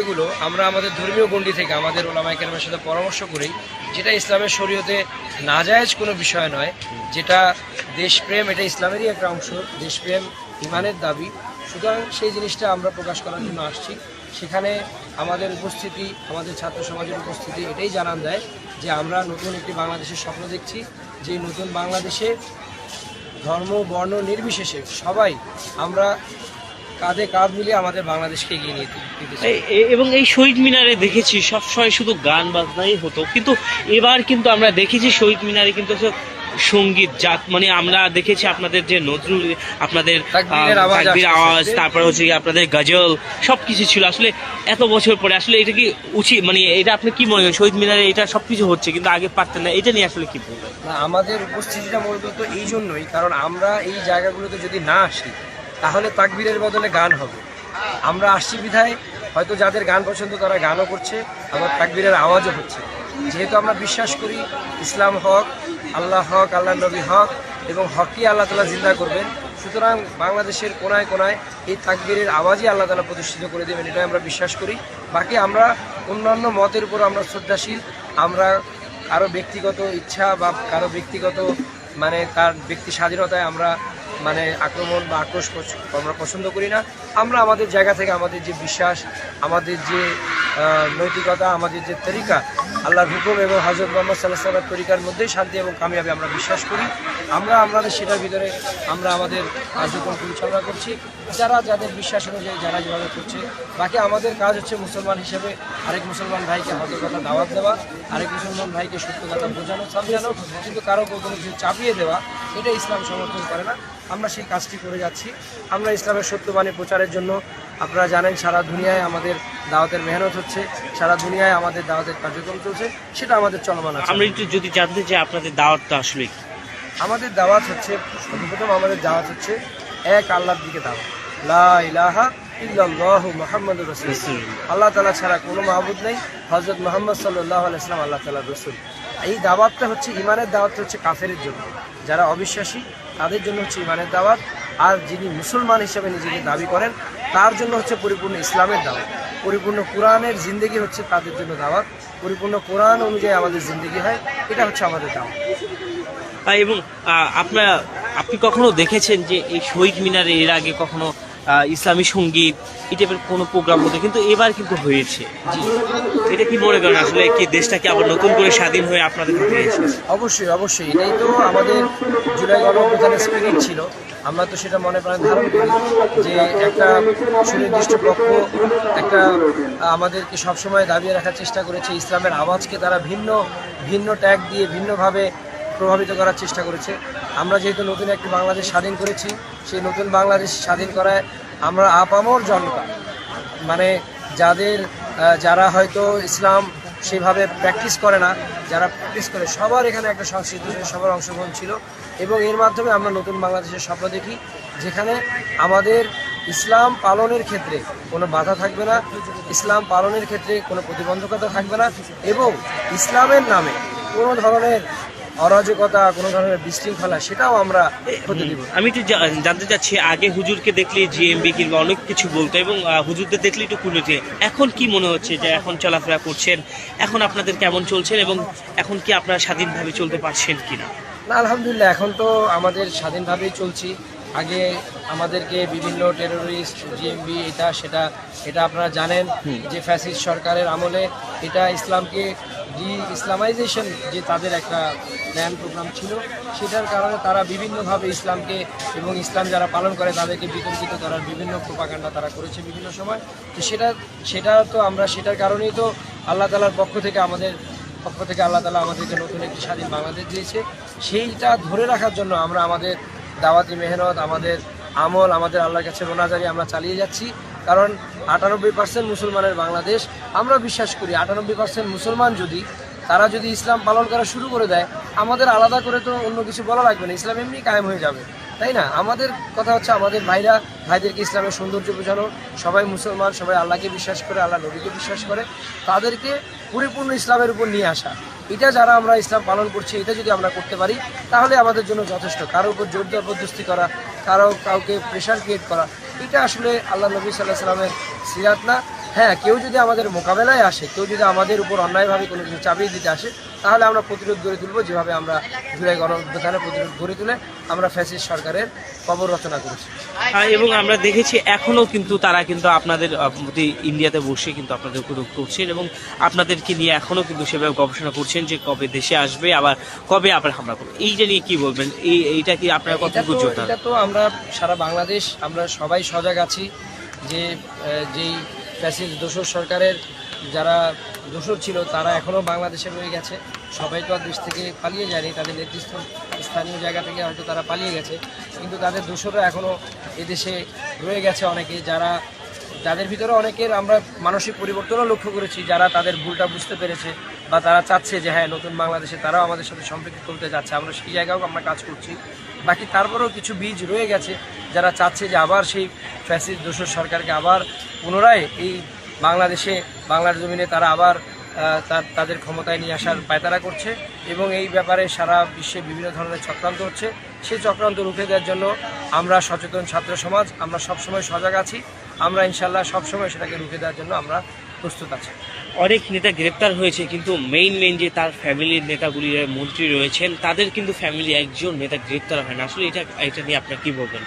এগুলো আমরা আমাদের ধর্মীয় গণ্ডি থেকে আমাদের ওলামায়ে কেরামের সাথে পরামর্শ করেই, যেটা ইসলামের শরীয়তে নাজায়েজ কোনো বিষয় নয়, যেটা দেশপ্রেম, এটা ইসলামেরই একটা অংশ, দেশপ্রেম ইমানের দাবি। সুতরাং সেই জিনিসটা আমরা প্রকাশ করার জন্য আসছি। সেখানে আমাদের উপস্থিতি, আমাদের ছাত্র সমাজের উপস্থিতি এটাই জানান দেয় যে আমরা নতুন একটি বাংলাদেশের স্বপ্ন দেখছি, যে নতুন বাংলাদেশে ধর্ম বর্ণ নির্বিশেষে সবাই আমরা কাঁধে কাঁধ মিলিয়ে আমাদের বাংলাদেশকে এগিয়ে নিয়ে দিতে চাই। এবং এই শহীদ মিনারে দেখেছি সবসময় শুধু গান বাজনাই হতো, কিন্তু এবার কিন্তু আমরা দেখেছি শহীদ মিনারে কিন্তু সঙ্গীত মানে আমরা দেখেছি আপনাদের যে নজরুল, আপনাদের তাকবীরের আওয়াজ, তারপরে হচ্ছে আপনাদের গজল সবকিছু ছিল। আসলে এত বছর পরে আসলে এটা কি উচিত, মানে এটা আপনি কি মনে করেন শহীদ মিনারে এটা সবকিছু হচ্ছে কিন্তু আগে পারতেন না, এটা নিয়ে আসলে কি বলবেন? না, আমাদের উপস্থিতিটা মূলত এই জন্যই, কারণ আমরা এই জায়গাগুলোতে যদি না আসি তাহলে তাকবীরের বদলে গান হবে। আমরা আসছি বিধায় হয়তো যাদের গান পছন্দ তারা গানও করছে, আবার তাকবীরের আওয়াজও হচ্ছে। যেহেতু আমরা বিশ্বাস করি ইসলাম হক, আল্লাহ হক, আল্লাহ নবী হক, এবং হকই আল্লাহ তাআলা জিন্দা করবেন, সুতরাং বাংলাদেশের কোনায় কোনায় এই তাকবীরের আওয়াজই আল্লাহ তাআলা প্রতিষ্ঠিত করে দেবেন, এটাই আমরা বিশ্বাস করি। বাকি আমরা অন্যান্য মতের উপর আমরা শ্রদ্ধাশীল। আমরা কারো ব্যক্তিগত ইচ্ছা বা কারো ব্যক্তিগত তার ব্যক্তি স্বাধীনতায় আমরা আক্রমণ বা আক্রোশ আমরা পছন্দ করি না। আমরা আমাদের জায়গা থেকে আমাদের যে বিশ্বাস, আমাদের যে নৈতিকতা, আমাদের যে তরিকা, আল্লাহর হুকুম এবং হযরত মুহাম্মদ সাল্লাল্লাহু আলাইহি ওয়াসাল্লামের তরিকার মধ্যেই শান্তি এবং কামিয়াবি আমরা বিশ্বাস করি। আমাদের সেটার ভিতরে আমরা আমাদের কার্যক্রম পরিচালনা করছি, যাদের বিশ্বাস অনুযায়ী যারা যেভাবে করছে। বাকি আমাদের কাজ হচ্ছে মুসলমান হিসেবে আরেক মুসলমান ভাইকে হকের কথা দাওয়াত দেওয়া, আরেক মুসলমান ভাইকে সত্য কথা বোঝানো, সমঝানো, কিন্তু কারো কোনো কিছু চাপিয়ে দেওয়া, এটা ইসলাম সমর্থন করে না। আমরা সেই কাজটি করে যাচ্ছি। আমরা ইসলামের সত্যবাণী প্রচারের জন্য, আপনারা জানেন সারা দুনিয়ায় আমাদের দাওয়াতের মেহনত হচ্ছে, সারা দুনিয়ায় আমাদের দাওয়াতের কার্যক্রম চলছে, সেটা আমাদের চলমান আছে। আমরা একটু যদি জানতে চাই আপনাদের দাওয়াতটা আসলে কি? আমাদের দাওয়াত হচ্ছে, সর্বপ্রথম আমাদের দাওয়াত হচ্ছে এক আল্লাহর দিকে দাওয়াত, লা ইলাহা ইল্লাল্লাহু মুহাম্মাদুর রাসূলুল্লাহ। আল্লাহ তাআলা ছাড়া কোনো মাবুদ নেই, হযরত মুহাম্মদ সাল্লাল্লাহু আলাইহি ওয়াসাল্লাম আল্লাহ তাআলার রাসূল। এই দাওয়াতটা হচ্ছে ইমানের দাওয়াতটা হচ্ছে কাফেরের জন্য, যারা অবিশ্বাসী তাদের জন্য হচ্ছে ইমানের দাওয়াত। আর যিনি মুসলমান হিসেবে নিজেকে দাবি করেন তার জন্য হচ্ছে পরিপূর্ণ ইসলামের দাওয়াত, পরিপূর্ণ কোরআনের জিন্দেগি হচ্ছে তাদের জন্য দাওয়াত, পরিপূর্ণ কোরআন অনুযায়ী আমাদের জিন্দেগি হয়, এটা হচ্ছে আমাদের দাওয়াত। এবং আপনি কখনো দেখেছেন যে এই শহীদ মিনারে এর আগে কখনো ইসলামী সঙ্গীত এই টাইপের কোনো প্রোগ্রাম হতো, কিন্তু এবার কিন্তু হয়েছে? জি, এটা কি মনে করেন আসলে কি দেশটাকে আবার নতুন করে স্বাধীন হয়ে আপনাদের হাতে এসেছে? অবশ্যই অবশ্যই, এটাই তো আমাদের জুলাই গণঅভ্যুত্থানের স্পিরিট ছিল। আমরা তো সেটা মনে প্রাণে ধারণ করি যে একটা সুনির্দিষ্ট পক্ষ আমাদেরকে সবসময় দাবিয়ে রাখার চেষ্টা করেছে, ইসলামের আওয়াজকে তারা ভিন্ন ভিন্ন ট্যাগ দিয়ে ভিন্নভাবে প্রভাবিত করার চেষ্টা করেছে। আমরা যেহেতু নতুন একটি বাংলাদেশ স্বাধীন করেছি, সেই নতুন বাংলাদেশ স্বাধীন করায় আমরা আপামর জনতা, যারা হয়তো ইসলাম সেভাবে প্র্যাকটিস করে না, যারা প্র্যাকটিস করে, সবার এখানে একটা সংস্কৃতি, সবার অংশগ্রহণ ছিল। এবং এর মাধ্যমে আমরা নতুন বাংলাদেশের স্বপ্ন দেখি, যেখানে আমাদের ইসলাম পালনের ক্ষেত্রে কোনো বাধা থাকবে না, ইসলাম পালনের ক্ষেত্রে কোনো প্রতিবন্ধকতা থাকবে না, এবং ইসলামের নামে কোনো ধরনের অরাজকতা, কোনো ধরনের বিশৃঙ্খলা, সেটাও আমরা হতে দিব। আমি একটু জানতে চাচ্ছি, আগে হুজুরকে দেখলে জিএমবি কিংবা অনেক কিছু বলতো, এবং হুজুরদের দেখলে একটু কুলুতে, এখন কি মনে হচ্ছে যে এখন চলাফেরা করছেন, এখন আপনাদের কেমন চলছেন, এবং এখন কি আপনারা স্বাধীনভাবে চলতে পারছেন কিনা? না, আলহামদুলিল্লাহ, এখন তো আমাদের স্বাধীনভাবেই চলছি। আগে আমাদেরকে বিভিন্ন টেরোরিস্ট, জিএমবি, এটা আপনারা জানেন যে ফ্যাসিস্ট সরকারের আমলে এটা ইসলামকে ইসলামাইজেশন, যে তাদের একটা প্ল্যান প্রোগ্রাম ছিল, সেটার কারণে তারা বিভিন্নভাবে ইসলামকে এবং ইসলাম যারা পালন করে তাদেরকে বিতর্কিত করার বিভিন্ন প্রোপাগান্ডা তারা করেছে বিভিন্ন সময়। তো সেটা তো আমরা সেটার কারণেই তো আল্লাহ তাআলার পক্ষ থেকে আল্লাহ তাআলা আমাদেরকে নতুন একটি স্বাধীন বাংলাদেশ দিয়েছে। সেইটা ধরে রাখার জন্য আমরা আমাদের দাওয়াতি মেহনত, আমাদের আমল, আমাদের আল্লাহর কাছে রোনাজারি আমরা চালিয়ে যাচ্ছি। কারণ 98% মুসলমানের বাংলাদেশ। আমরা বিশ্বাস করি 98% মুসলমান তারা যদি ইসলাম পালন করা শুরু করে দেয়, আমাদের আলাদা করে তো অন্য কিছু বলা লাগবে না, ইসলাম এমনি কায়েম হয়ে যাবে, তাই না? আমাদের কথা হচ্ছে আমাদের ভাইদেরকে ইসলামের সৌন্দর্য বোঝানো। সবাই মুসলমান, সবাই আল্লাহকে বিশ্বাস করে, আল্লাহ নবীকে বিশ্বাস করে, তাদেরকে পরিপূর্ণ ইসলামের উপর নিয়ে আসা। এটা যারা আমরা ইসলাম পালন করছি, এটা যদি আমরা করতে পারি তাহলে আমাদের জন্য যথেষ্ট। কারোর উপর জোর জবরদস্তি করা, কাউকে প্রেশার ক্রিয়েট করা, এটা আসলে আল্লাহ নবী সাল্লাল্লাহু আলাইহি ওয়াসাল্লামের সিরাত না, হ্যাঁ, কেউ যদি আমাদের মোকাবেলায় আসে, কেউ যদি আমাদের উপর অন্যায়ভাবে কোনো কিছু চাপিয়ে দিতে আসে, তাহলে আমরা প্রতিরোধ গড়ে তুলব, যেভাবে আমরা জুলাই গণঅভ্যুত্থানে প্রতিরোধ গড়ে তুলে আমরা ফ্যাসিস্ট সরকারের কবর রচনা করেছি। এবং আমরা দেখেছি এখনো কিন্তু তারা কিন্তু আপনাদের প্রতি ইন্ডিয়াতে বসে কিন্তু আপনাদের উপর করছেন এবং আপনাদেরকে নিয়ে এখনো কিন্তু সেভাবে গবেষণা করছেন যে কবে দেশে আসবে, আবার কবে আবার হামলা করবে। এইটা নিয়ে কি বলবেন? এইটা কি আপনারা কতটুকু জোরদার? এটা তো আমরা সারা বাংলাদেশ আমরা সবাই সজাগ আছি যে যেই ফ্যাসিস্ট দোসর সরকারের যারা দোসর ছিল তারা এখনও বাংলাদেশে রয়ে গেছে। সবাই তো আর দেশ থেকে পালিয়ে যায়নি, তাদের নির্দিষ্ট স্থানীয় জায়গা থেকে হয়তো তারা পালিয়ে গেছে, কিন্তু তাদের দোসররা এখনও এদেশে রয়ে গেছে অনেকে, যাদের ভিতরে অনেকের আমরা মানসিক পরিবর্তনও লক্ষ্য করেছি, যারা তাদের ভুলটা বুঝতে পেরেছে বা তারা চাচ্ছে যে হ্যাঁ নতুন বাংলাদেশে তারাও আমাদের সাথে সম্পৃক্ত করতে যাচ্ছে, আমরা সেই জায়গাও আমরা কাজ করছি। বাকি তারপরেও কিছু বীজ রয়ে গেছে যারা চাচ্ছে যে আবার সেই ফ্যাসিস্ট দোসর সরকারকে আবার পুনরায় এই বাংলার জমিনে তারা আবার তাদের ক্ষমতায় নিয়ে আসার পায়তারা করছে এবং এই ব্যাপারে সারা বিশ্বে বিভিন্ন ধরনের চক্রান্ত হচ্ছে। সেই চক্রান্ত রুখে দেওয়ার জন্য আমরা সচেতন ছাত্র সমাজ আমরা সবসময় সজাগ আছি, আমরা ইনশাল্লাহ সবসময় সেটাকে রুখে দেওয়ার জন্য আমরা প্রস্তুত আছি। অনেক নেতা গ্রেপ্তার হয়েছে, কিন্তু মেইন যে তার ফ্যামিলির নেতাগুলি মন্ত্রী রয়েছেন তাদের কিন্তু ফ্যামিলি একজন নেতা গ্রেপ্তার হয় না। আসলে এটা নিয়ে আপনার কি বলবেন?